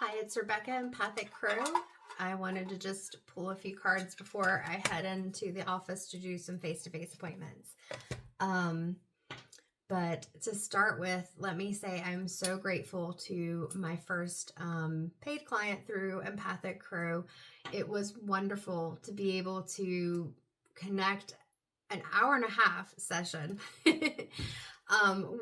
Hi, it's Rebecca, Empathic Crow. I wanted to just pull a few cards before I head into the office to do some face-to-face appointments. But to start with, let me say I'm so grateful to my first paid client through Empathic Crow. It was wonderful to be able to connect an hour and a half session,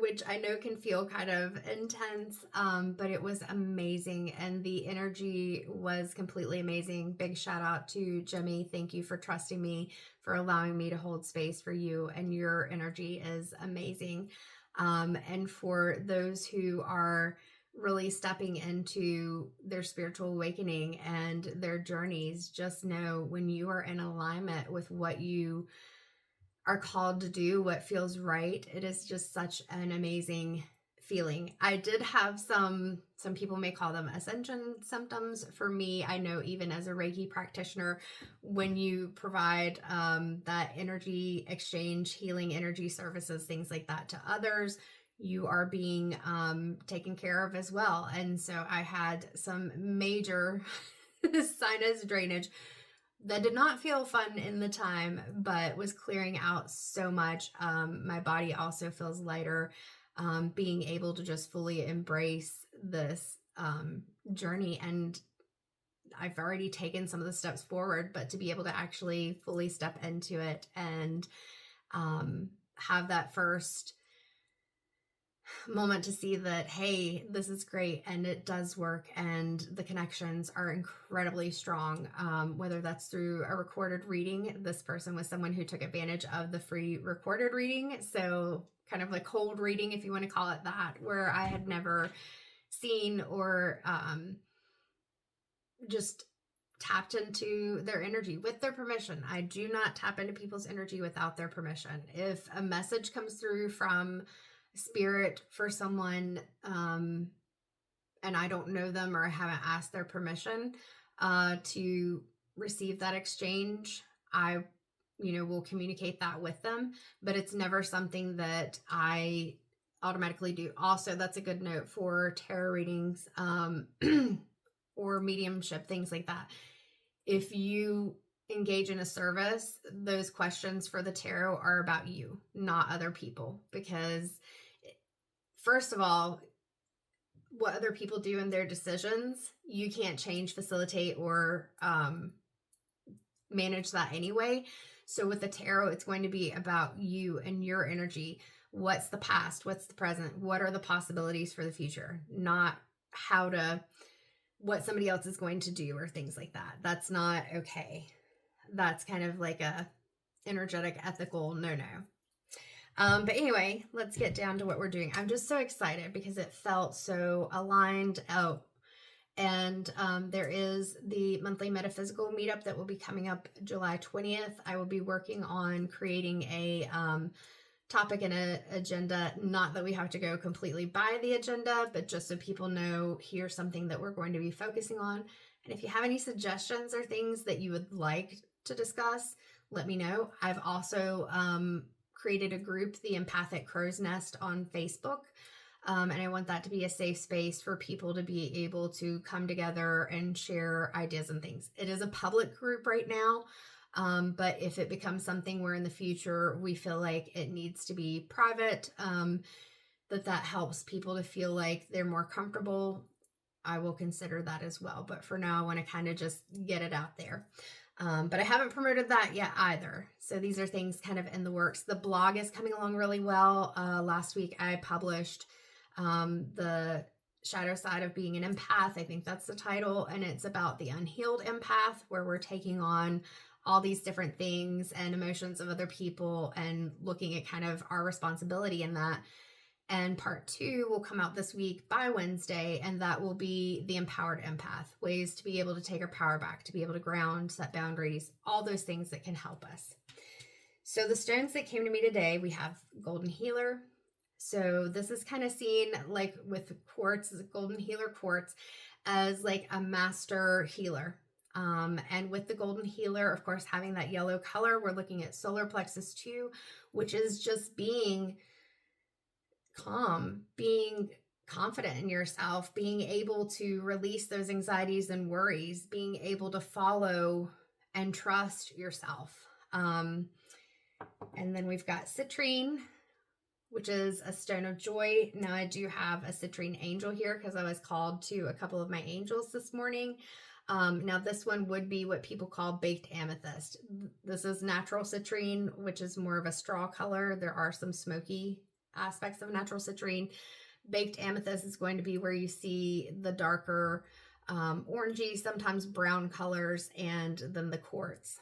which I know can feel kind of intense, but it was amazing. And the energy was completely amazing. Big shout out to Jimmy. Thank you for trusting me, for allowing me to hold space for you. And your energy is amazing. And for those who are really stepping into their spiritual awakening and their journeys, just know when you are in alignment with what you are called to do, what feels right, it is just such an amazing feeling. I did have some people may call them ascension symptoms. For me, I know even as a Reiki practitioner, when you provide that energy exchange, healing energy services, things like that to others, you are being taken care of as well. And so I had some major sinus drainage that did not feel fun in the time, but was clearing out so much. My body also feels lighter, being able to just fully embrace this journey. And I've already taken some of the steps forward, but to be able to actually fully step into it and have that first moment to see that, hey, this is great and it does work and the connections are incredibly strong, whether that's through a recorded reading. This person was someone who took advantage of the free recorded reading, so kind of like cold reading, if you want to call it that, where I had never seen or just tapped into their energy with their permission. I do not tap into people's energy without their permission. If a message comes through from spirit for someone and I don't know them or I haven't asked their permission to receive that exchange, I will communicate that with them, but it's never something that I automatically do. Also, that's a good note for tarot readings or mediumship, things like that. If you engage in a service, those questions for the tarot are about you, not other people, because first of all, what other people do in their decisions, you can't change, facilitate, or manage that anyway. So with the tarot, it's going to be about you and your energy. What's the past? What's the present? What are the possibilities for the future? Not what somebody else is going to do or things like that. That's not okay. That's kind of like a energetic, ethical no-no. But anyway, let's get down to what we're doing. I'm just so excited because it felt so aligned. Oh, and there is the monthly metaphysical meetup that will be coming up July 20th. I will be working on creating a topic and an agenda. Not that we have to go completely by the agenda, but just so people know, here's something that we're going to be focusing on. And if you have any suggestions or things that you would like to discuss, let me know. I've also created a group, the Empathic Crow's Nest, on Facebook. And I want that to be a safe space for people to be able to come together and share ideas and things. It is a public group right now, but if it becomes something where in the future we feel like it needs to be private, that helps people to feel like they're more comfortable, I will consider that as well. But for now, I want to kind of just get it out there. But I haven't promoted that yet either. So these are things kind of in the works. The blog is coming along really well. Last week I published the shadow side of being an empath. I think that's the title. And it's about the unhealed empath, where we're taking on all these different things and emotions of other people and looking at kind of our responsibility in that. And part 2 will come out this week by Wednesday, and that will be the empowered empath, ways to be able to take our power back, to be able to ground, set boundaries, all those things that can help us. So the stones that came to me today, we have golden healer. So this is kind of seen like with quartz, golden healer quartz, as like a master healer. And with the golden healer, of course, having that yellow color, we're looking at solar plexus 2, which is just being calm, being confident in yourself, being able to release those anxieties and worries, being able to follow and trust yourself. And then we've got citrine, which is a stone of joy. Now I do have a citrine angel here because I was called to a couple of my angels this morning. Now this one would be what people call baked amethyst. This is natural citrine, which is more of a straw color. There are some smoky aspects of natural citrine. Baked amethyst is going to be where you see the darker orangey, sometimes brown colors, and then the quartz.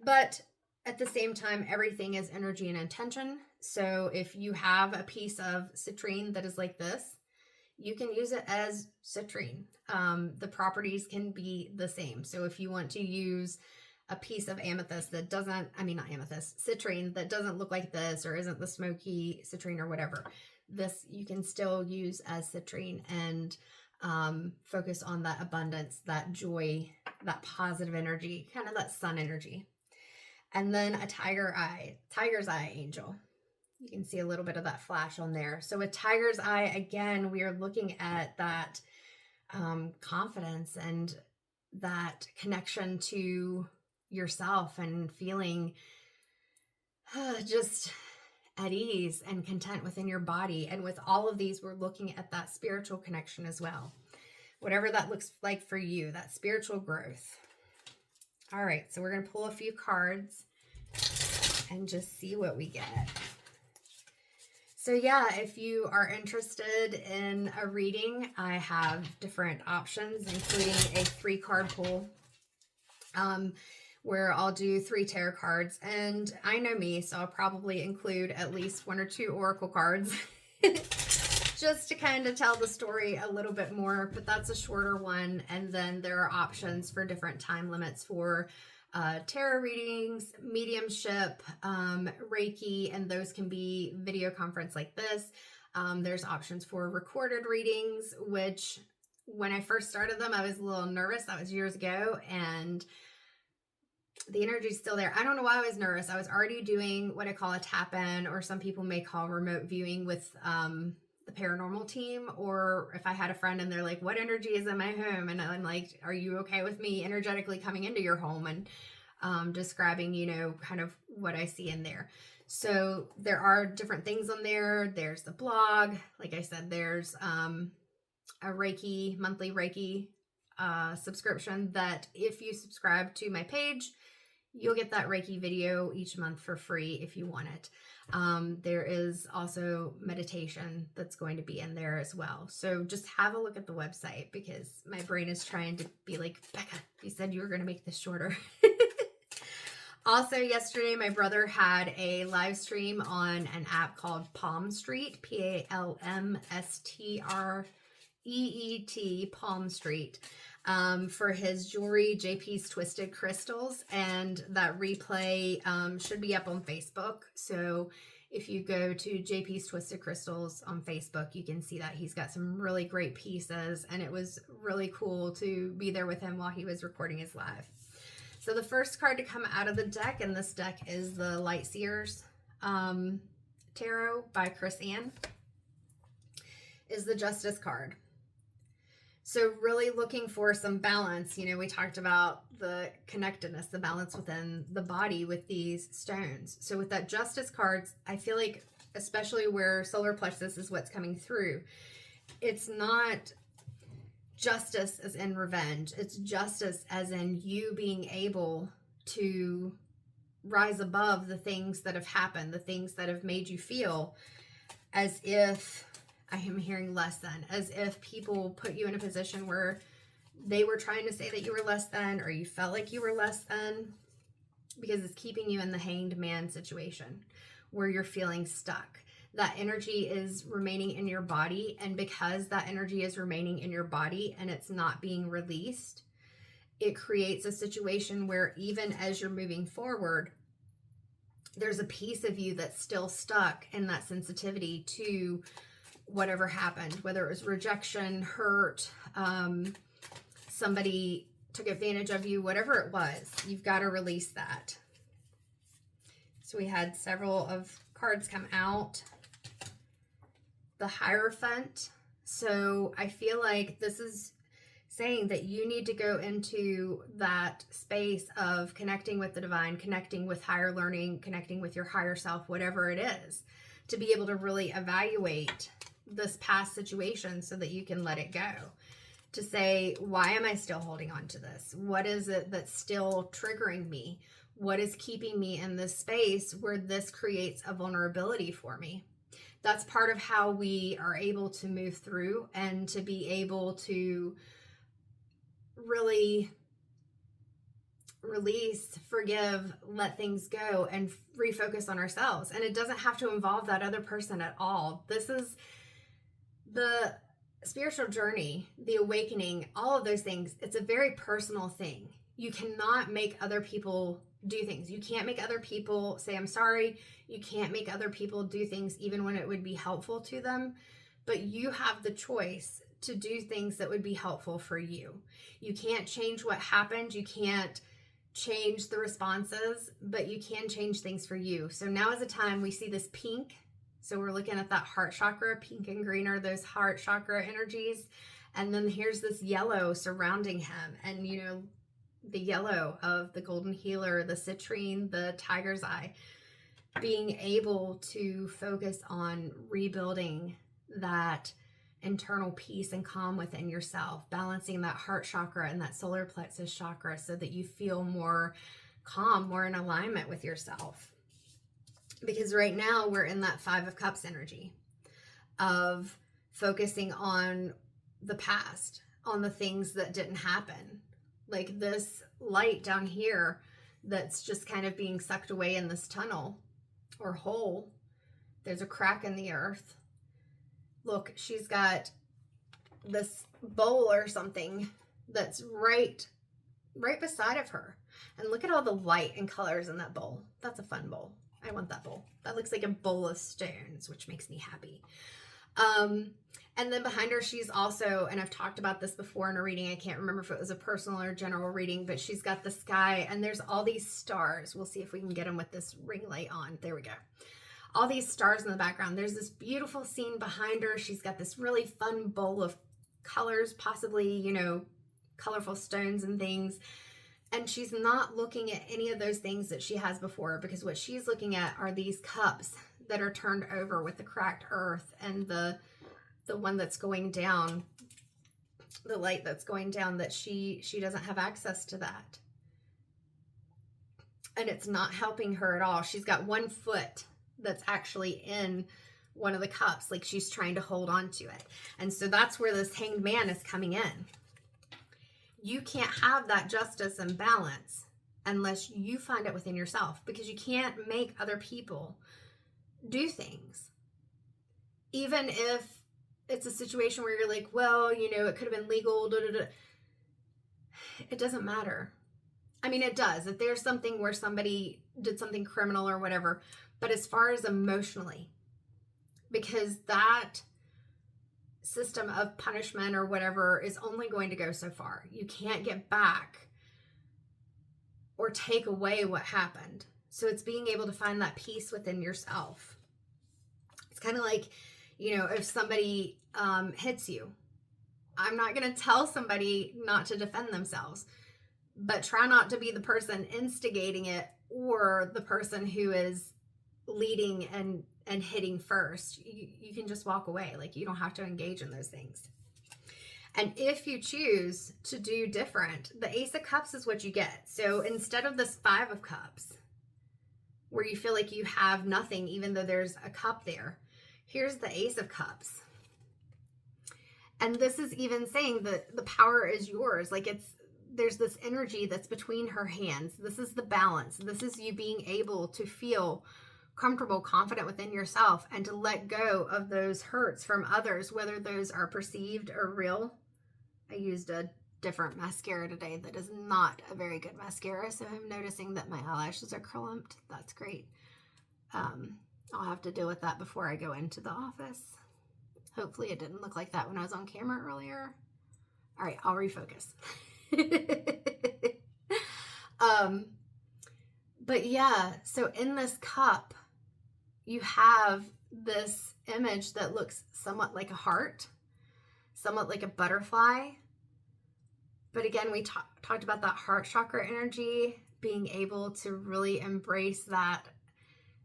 But at the same time, everything is energy and intention. So if you have a piece of citrine that is like this, you can use it as citrine. The properties can be the same. So if you want to use a piece of amethyst that doesn't, not amethyst, citrine that doesn't look like this or isn't the smoky citrine or whatever, this you can still use as citrine and focus on that abundance, that joy, that positive energy, kind of that sun energy. And then a tiger's eye angel. You can see a little bit of that flash on there. So with tiger's eye, again, we are looking at that confidence and that connection to yourself and feeling just at ease and content within your body. And with all of these, we're looking at that spiritual connection as well. Whatever that looks like for you, that spiritual growth. All right, so we're going to pull a few cards and just see what we get. So yeah, if you are interested in a reading, I have different options, including a 3-card pull, where I'll do 3 tarot cards. And I know me, so I'll probably include at least 1 or 2 oracle cards just to kind of tell the story a little bit more, but that's a shorter one. And then there are options for different time limits for tarot readings, mediumship, Reiki, and those can be video conference like this. There's options for recorded readings, which when I first started them, I was a little nervous. That was years ago, and the energy is still there. I don't know why I was nervous. I was already doing what I call a tap-in, or some people may call remote viewing with the paranormal team. Or if I had a friend and they're like, what energy is in my home? And I'm like, are you okay with me energetically coming into your home and describing, kind of what I see in there. So there are different things on there. There's the blog. Like I said, there's a Reiki, monthly Reiki subscription that if you subscribe to my page, you'll get that Reiki video each month for free if you want it. There is also meditation that's going to be in there as well. So just have a look at the website, because my brain is trying to be like, Becca, you said you were going to make this shorter. Also, yesterday, my brother had a live stream on an app called Palm Street, PalmStreet, Palm Street, for his jewelry, JP's Twisted Crystals. And that replay should be up on Facebook. So if you go to JP's Twisted Crystals on Facebook, you can see that he's got some really great pieces. And it was really cool to be there with him while he was recording his live. So the first card to come out of the deck, and this deck is the Light Seers Tarot by Chris Ann, is the Justice card. So really looking for some balance. We talked about the connectedness, the balance within the body with these stones. So with that Justice card, I feel like, especially where solar plexus is what's coming through, it's not justice as in revenge. It's justice as in you being able to rise above the things that have happened, the things that have made you feel as if, I am hearing less than, as if people put you in a position where they were trying to say that you were less than, or you felt like you were less than, because it's keeping you in the hanged man situation where you're feeling stuck. That energy is remaining in your body, and because that energy is remaining in your body and it's not being released, it creates a situation where even as you're moving forward, there's a piece of you that's still stuck in that sensitivity to whatever happened, whether it was rejection, hurt, somebody took advantage of you, whatever it was, you've got to release that. So we had several of cards come out. the Hierophant. So I feel like this is saying that you need to go into that space of connecting with the divine, connecting with higher learning, connecting with your higher self, whatever it is, to be able to really evaluate this past situation so that you can let it go. To say, why am I still holding on to this? What is it that's still triggering me? What is keeping me in this space where this creates a vulnerability for me? That's part of how we are able to move through and to be able to really release, forgive, let things go, and refocus on ourselves. And it doesn't have to involve that other person at all. This is the spiritual journey, the awakening, all of those things. It's a very personal thing. You cannot make other people do things. You can't make other people say, I'm sorry. You can't make other people do things even when it would be helpful to them. But you have the choice to do things that would be helpful for you. You can't change what happened. You can't change the responses, but you can change things for you. So now is the time. We see this pink. So we're looking at that heart chakra. Pink and green are those heart chakra energies. And then here's this yellow surrounding him. And, you know, the yellow of the golden healer, the citrine, the tiger's eye, being able to focus on rebuilding that internal peace and calm within yourself, balancing that heart chakra and that solar plexus chakra so that you feel more calm, more in alignment with yourself. Because right now we're in that 5 of Cups energy of focusing on the past, on the things that didn't happen. Like this light down here that's just kind of being sucked away in this tunnel or hole. There's a crack in the earth. Look, she's got this bowl or something that's right beside of her. And look at all the light and colors in that bowl. That's a fun bowl. I want that bowl. That looks like a bowl of stones, which makes me happy. And then behind her, she's also, and I've talked about this before in a reading, I can't remember if it was a personal or general reading, but she's got the sky and there's all these stars. We'll see if we can get them with this ring light on. There we go. All these stars in the background. There's this beautiful scene behind her. She's got this really fun bowl of colors, possibly, you know, colorful stones and things. And she's not looking at any of those things that she has before, because what she's looking at are these cups that are turned over with the cracked earth and the one that's going down, the light that's going down, that she doesn't have access to that. And it's not helping her at all. She's got one foot that's actually in one of the cups, like she's trying to hold on to it. And so that's where this Hanged Man is coming in. You can't have that justice and balance unless you find it within yourself, because you can't make other people do things. Even if it's a situation where you're like, well, you know, it could have been legal, it doesn't matter. I mean, it does. If there's something where somebody did something criminal or whatever, but as far as emotionally, because that system of punishment or whatever is only going to go so far. You can't get back or take away what happened. So it's being able to find that peace within yourself. It's kind of like, you know, if somebody hits you, I'm not going to tell somebody not to defend themselves, but try not to be the person instigating it or the person who is leading and hitting first. You can just walk away. Like, you don't have to engage in those things. And if you choose to do different, the Ace of Cups is what you get. So instead of this 5 of Cups, where you feel like you have nothing, even though there's a cup there, here's the Ace of Cups. And this is even saying that the power is yours. Like, there's this energy that's between her hands. This is the balance. This is you being able to feel comfortable, confident within yourself, and to let go of those hurts from others, whether those are perceived or real. I used a different mascara today that is not a very good mascara, so I'm noticing that my eyelashes are clumped. That's great. I'll have to deal with that before I go into the office. Hopefully it didn't look like that when I was on camera earlier. All right, I'll refocus. But yeah, so in this cup, you have this image that looks somewhat like a heart, somewhat like a butterfly. But again, we talked about that heart chakra energy, being able to really embrace that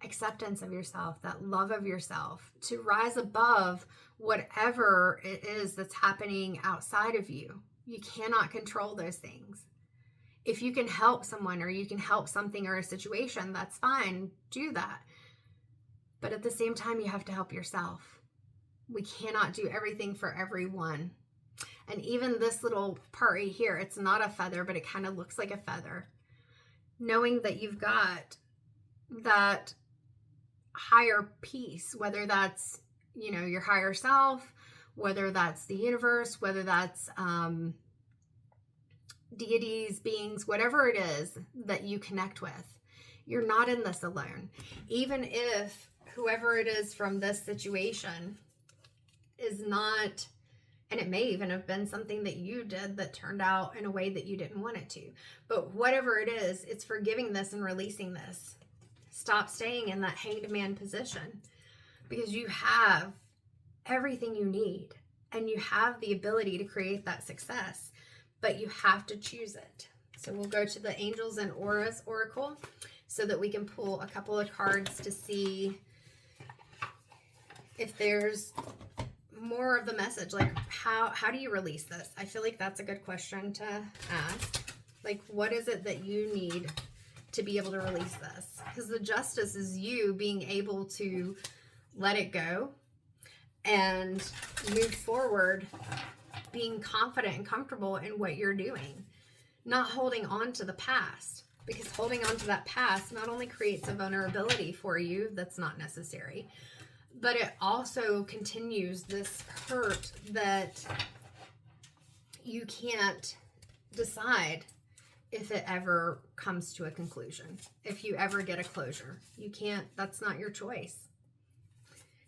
acceptance of yourself, that love of yourself, to rise above whatever it is that's happening outside of you. You cannot control those things. If you can help someone or you can help something or a situation, that's fine. Do that. But at the same time, you have to help yourself. We cannot do everything for everyone. And even this little part right here, it's not a feather, but it kind of looks like a feather. Knowing that you've got that higher peace, whether that's, your higher self, whether that's the universe, whether that's deities, beings, whatever it is that you connect with. You're not in this alone. Even if whoever it is from this situation is not, and it may even have been something that you did that turned out in a way that you didn't want it to. But whatever it is, it's forgiving this and releasing this. Stop staying in that hanged man position, because you have everything you need and you have the ability to create that success, but you have to choose it. So we'll go to the Angels and Auras Oracle so that we can pull a couple of cards to see if there's more of the message. Like, how do you release this? I feel like that's a good question to ask. Like, what is it that you need to be able to release this? Because the Justice is you being able to let it go and move forward, being confident and comfortable in what you're doing, not holding on to the past, because holding on to that past not only creates a vulnerability for you that's not necessary, but it also continues this hurt that you can't decide if it ever comes to a conclusion, if you ever get a closure. You can't, that's not your choice.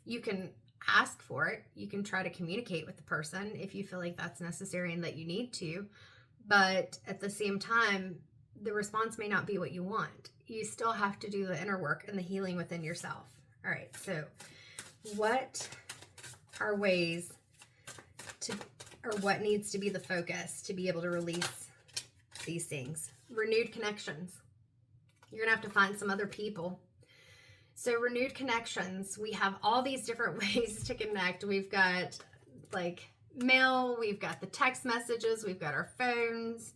You can ask for it. You can try to communicate with the person if you feel like that's necessary and that you need to. But at the same time, the response may not be what you want. You still have to do the inner work and the healing within yourself. All right, so what are ways to, or what needs to be the focus to be able to release these things? Renewed connections. You're gonna have to find some other people. So renewed connections, we have all these different ways to connect. We've got like mail, we've got the text messages, we've got our phones.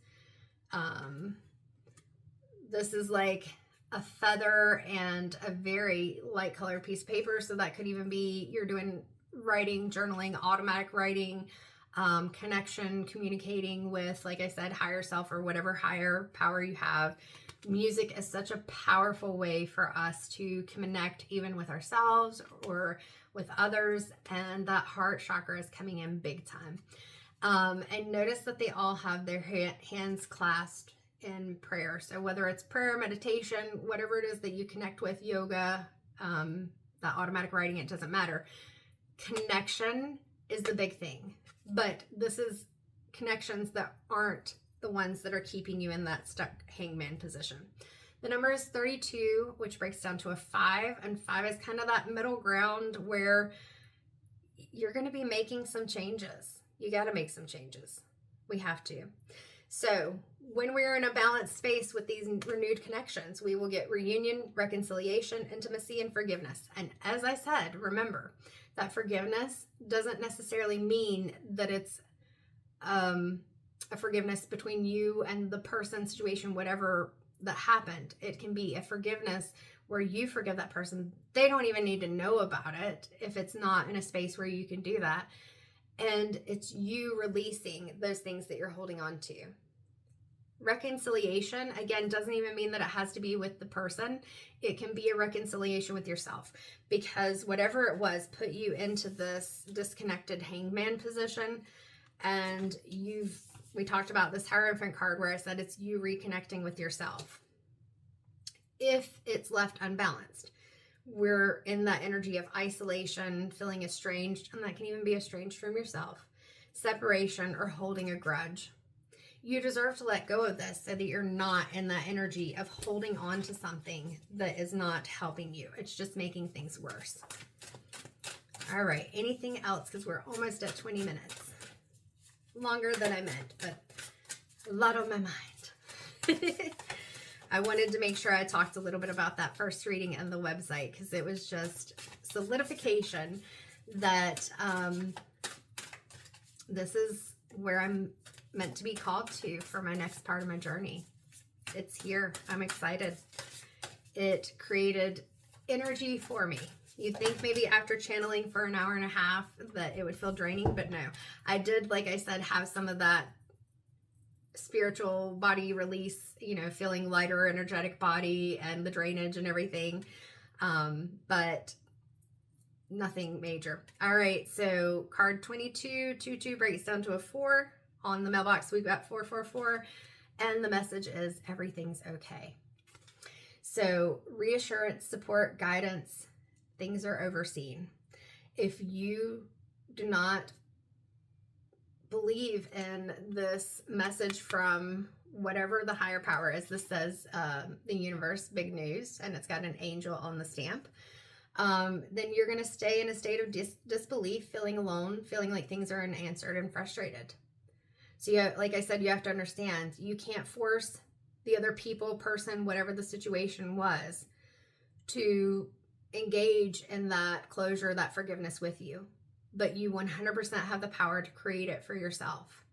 This is like a feather and a very light colored piece of paper. So that could even be, you're doing writing, journaling, automatic writing, connection, communicating with, like I said, higher self or whatever higher power you have. Music is such a powerful way for us to connect even with ourselves or with others. And that heart chakra is coming in big time. And notice that they all have their hands clasped in prayer. So whether it's prayer, meditation, whatever it is that you connect with, yoga, that automatic writing, it doesn't matter. Connection is the big thing. But this is connections that aren't the ones that are keeping you in that stuck hangman position. The number is 32, which breaks down to a 5. And 5 is kind of that middle ground where you're going to be making some changes. You got to make some changes. We have to. So when we're in a balanced space with these renewed connections, we will get reunion, reconciliation, intimacy, and forgiveness. And as I said, remember that forgiveness doesn't necessarily mean that it's a forgiveness between you and the person, situation, whatever that happened. It can be a forgiveness where you forgive that person. They don't even need to know about it if it's not in a space where you can do that. And it's you releasing those things that you're holding on to. Reconciliation, again, doesn't even mean that it has to be with the person. It can be a reconciliation with yourself, because whatever it was put you into this disconnected hangman position. And we talked about this Hierophant card where I said it's you reconnecting with yourself. If it's left unbalanced, we're in that energy of isolation, feeling estranged, and that can even be estranged from yourself, separation, or holding a grudge. You deserve to let go of this so that you're not in that energy of holding on to something that is not helping you. It's just making things worse. All right, anything else? Because we're almost at 20 minutes. Longer than I meant, but a lot on my mind. I wanted to make sure I talked a little bit about that first reading and the website, because it was just solidification that this is where I'm meant to be called to for my next part of my journey. It's here. I'm excited. It created energy for me. You'd think maybe after channeling for an hour and a half that it would feel draining, but no. I did, like I said, have some of that spiritual body release, you know, feeling lighter, energetic body and the drainage and everything. But nothing major. All right, so card 2222 breaks down to a 4. On the mailbox, we've got 444, and the message is everything's okay. So reassurance, support, guidance, things are overseen. If you do not believe in this message from whatever the higher power is, this says the universe, big news, and it's got an angel on the stamp, then you're going to stay in a state of disbelief, feeling alone, feeling like things are unanswered and frustrated. So yeah, like I said, you have to understand, you can't force the other people, person, whatever the situation was, to engage in that closure, that forgiveness with you. But you 100% have the power to create it for yourself.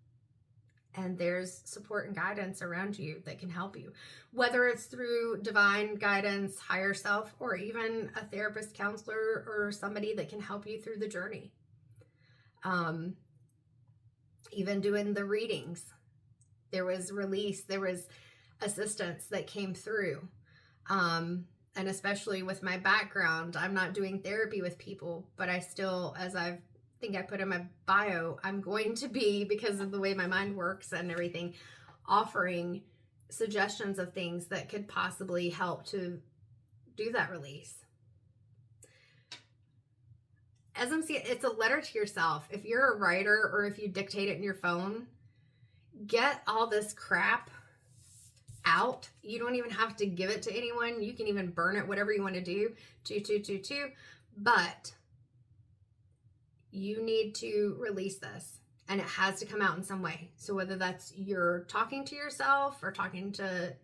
And there's support and guidance around you that can help you. Whether it's through divine guidance, higher self, or even a therapist, counselor, or somebody that can help you through the journey. Even doing the readings, there was release, there was assistance that came through. And especially with my background, I'm not doing therapy with people, but I still, as I think I put in my bio, I'm going to be, because of the way my mind works and everything, offering suggestions of things that could possibly help to do that release. As I'm seeing, it's a letter to yourself. If you're a writer or if you dictate it in your phone, get all this crap out. You don't even have to give it to anyone. You can even burn it, whatever you want to do. 2222. But you need to release this, and it has to come out in some way. So whether that's you're talking to yourself or talking to,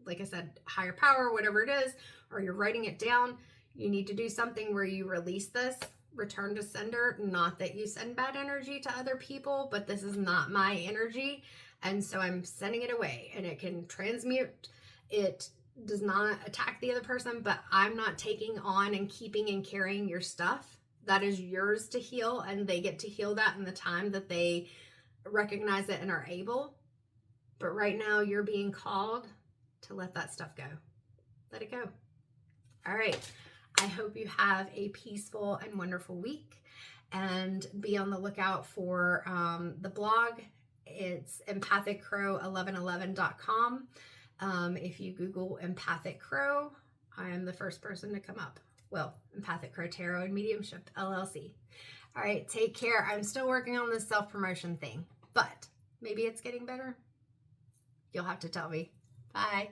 like I said, higher power, whatever it is, or you're writing it down, you need to do something where you release this, return to sender. Not that you send bad energy to other people, but this is not my energy. And so I'm sending it away, and it can transmute. It does not attack the other person, but I'm not taking on and keeping and carrying your stuff. That is yours to heal, and they get to heal that in the time that they recognize it and are able. But right now you're being called to let that stuff go. Let it go. All right. I hope you have a peaceful and wonderful week, and be on the lookout for the blog. It's empathiccrow1111.com. If you Google Empathic Crow, I am the first person to come up. Well, Empathic Crow Tarot and Mediumship, LLC. All right, take care. I'm still working on this self-promotion thing, but maybe it's getting better. You'll have to tell me. Bye.